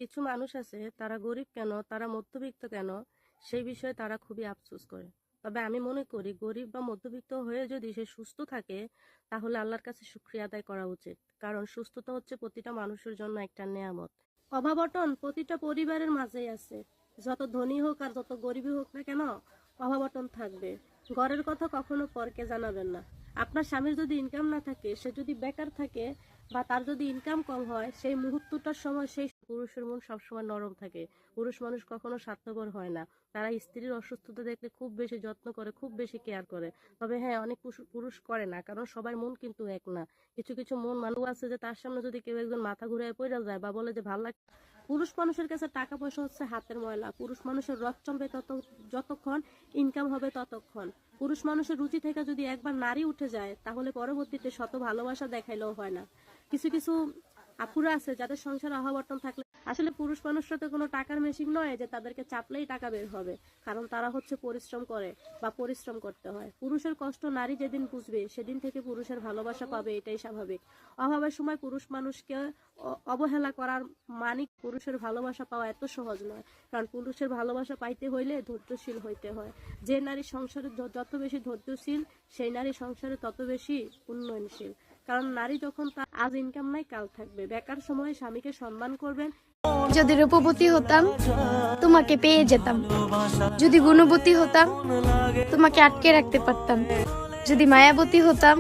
কিছু মানুষ আছে তারা গরিব কেন, তারা মধ্যবিত্ত কেন, সেই বিষয়ে তারা খুবই আফসোস করে। তবে আমি মনে করি গরিব বা মধ্যবিত্ত হয়ে যদি সে সুস্থ থাকে তাহলে আল্লাহর কাছে শুকরিয়া আদায় করা উচিত, কারণ সুস্থতা হচ্ছে প্রতিটা মানুষের জন্য একটা নেয়ামত। অভাব অনটন প্রতিটা পরিবারের মাঝেই আছে, যত ধনী হোক আর যত গরিবই হোক না কেন অভাব অনটন থাকবে। ঘরের কথা কখনো পরকে জানাবেন না। আপনার স্বামীর যদি ইনকাম না থাকে, সে যদি বেকার থাকে বা তার যদি ইনকাম কম হয়, সেই মুহূর্তটার সময় সেই পুরুষের মন সবসময় নরম থাকে। পুরুষ মানুষ কখনো স্বার্থপর হয় না। তারা স্ত্রীর অসুস্থতা দেখলে খুব বেশি যত্ন করে, খুব বেশি কেয়ার করে। তবে হ্যাঁ, অনেক পুরুষ করে না, কারণ সবার মন কিন্তু এক না। কিছু কিছু মন মানুষ আছে যে তার সামনে যদি কেউ একজন মাথা ঘুরে পড়ে যায় বা বলে যে ভালো লাগে। পুরুষ মানুষের কাছে টাকা পয়সা হচ্ছে হাতের ময়লা। পুরুষ মানুষের রথ চলবে যতক্ষণ, ইনকাম হবে ততক্ষণ। পুরুষ মানুষের রুচি থেকে যদি একবার নারী উঠে যায় তাহলে পরবর্তীতে শত ভালোবাসা দেখাইলেও হয় না। কিছু কিছু আপুরা আছে যাদের সংসার অভাব অনটন থাকলে, আসলে পুরুষ মানুষরা তো কোনো টাকার মেশিন নয় যে তাদেরকে চাপলেই টাকা বের হবে, কারণ তারা হচ্ছে পরিশ্রম করে বা পরিশ্রম করতে হয়। পুরুষের কষ্ট নারী যেদিন বুঝবে সেদিন থেকে পুরুষের ভালোবাসা পাবে, এটাই স্বাভাবিক। অভাবের সময় পুরুষ মানুষকে অবহেলা করার মানে পুরুষের ভালোবাসা পাওয়া এত সহজ নয়, কারণ পুরুষের ভালোবাসা পাইতে হইলে ধৈর্যশীল হইতে হয়। যে নারী সংসারে যত বেশি ধৈর্যশীল, সেই নারী সংসারে তত বেশি উন্নয়নশীল। কারণ নারী যখন তার আজ ইনকাম নাই কাল থাকবে। বেকার সময় স্বামীকে সম্মান করবেন। যদি রূপবতী হতাম তোমাকে পেয়ে যেতাম, যদি গুণবতী হতাম তোমাকে আটকে রাখতে পারতাম, যদি মায়াবতী হতাম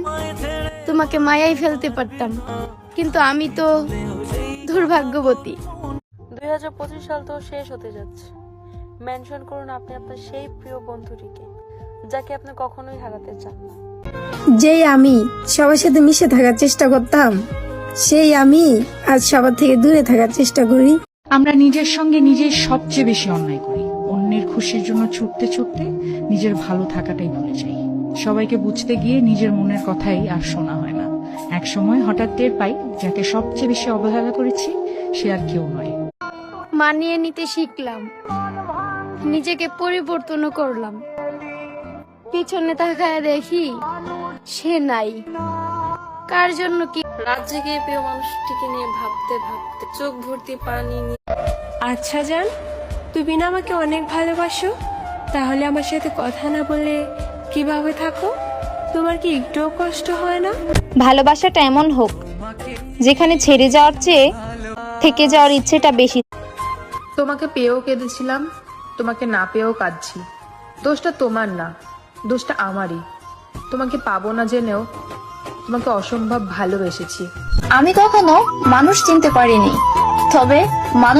তোমাকে মায়াই ফেলতে পারতাম, কিন্তু আমি তো দুর্ভাগ্যবতী। 2025 সাল তো শেষ হতে যাচ্ছে। মেনশন করুন আপনি আপনার সেই প্রিয় বন্ধুটিকে যাকে আপনি কখনোই হারাতে চান না। যেই আমি সবার সাথে মিশে থাকার চেষ্টা করতাম, সেই আমি আজ সবার থেকে দূরে থাকার চেষ্টা করি। আমরা নিজের সঙ্গে নিজেই সবচেয়ে বেশি অন্যায় করি। অন্যের খুশির জন্য ছুটতে ছুটতে নিজের ভালো থাকাটাই ভুলে যাই। সবাইকে বুঝতে গিয়ে নিজের মনের কথাই আর শোনা হয় না। এক সময় হঠাৎ টের পাই যাকে সবচেয়ে বেশি অবহেলা করেছি সে আর কেউ নয়। মানিয়ে নিতে শিখলাম, নিজেকে পরিবর্তনও করলাম। পিছনে তাকায় দেখি সে নাই। কার জন্য কি রাত জেগে প্রিয় মানুষটিকে নিয়ে ভাবতে ভাবতে চোখ ভর্তি পানি নিয়ে। আচ্ছা জান, তুমি না আমাকে অনেক ভালোবাসো, তাহলে আমার সাথে কথা না বলে কিভাবে থাকো? তোমার কি একটুও কষ্ট হয় না? ভালোবাসাটা এমন হোক যেখানে ছেড়ে যাওয়ার চেয়ে থেকে যাওয়ার ইচ্ছেটা বেশি। তোমাকে পেয়েও কেঁদেছিলাম, তোমাকে না পেয়েও কাঁদছি। দোষটা তোমার না, দোষটা আমারই। তোমাকে পাবো না জেনেও তোমাকে অসম্ভব ভালোবেসেছি। আমি কখনো মানুষ চিনতে পারিনি, তবে মানুষ